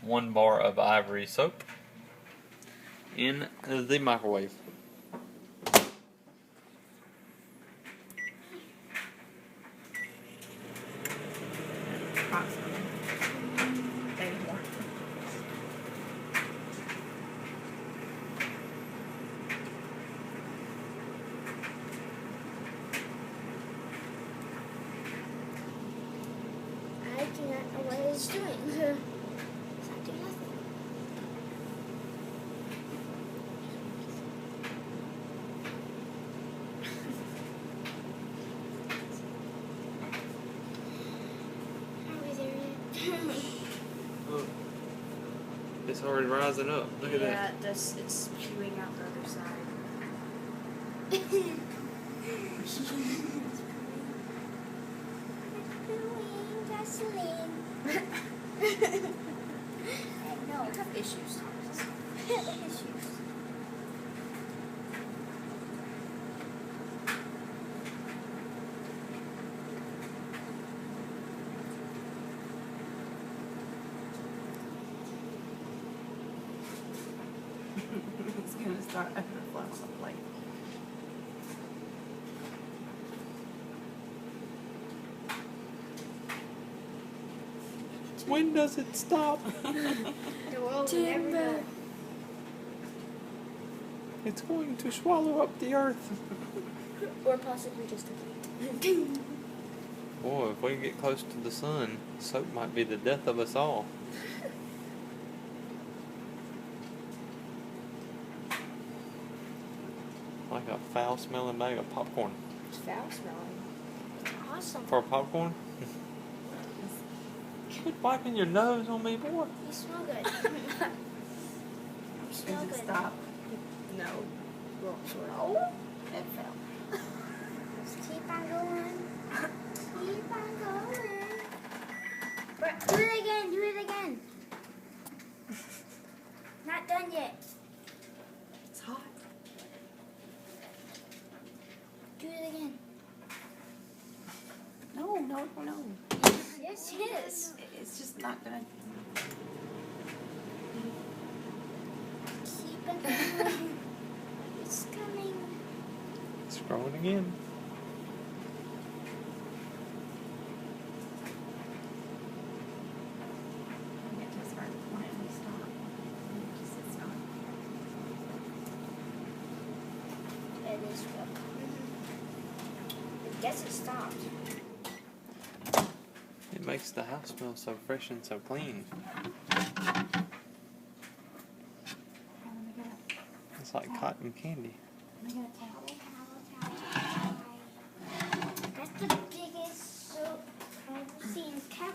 1 bar of Ivory soap in the microwave. I do not know what it's doing. It's not doing nothing. Are we there yet? Look, it's already rising up. Look at that. Yeah, it's spewing out the other side. No, I have issues, Thomas. Issues. It's gonna start overflowing on the plate. When does it stop? The world will never know. It's going to swallow up the earth. Or possibly just a plate. Boy, if we get close to the sun, soap might be the death of us all. Like a foul-smelling bag of popcorn. It's foul smelling. It's awesome. For popcorn? Quit wiping your nose on me, boy. You smell good. You smell Does good. it stop? No. Well, sort of. Oh. It fell. Just keep on going. Keep on going. Do it again. Do it again. Not done yet. It's hot. Do it again. No. Yes, it is. It's just not gonna. Keep on going. It's coming. It's growing again. It just start quietly stop. It's not. It is real. I guess it stopped. It makes the house smell so fresh and so clean. It's like cotton candy. Towel, towel, towel, towel. That's the biggest soap I've ever seen. Cat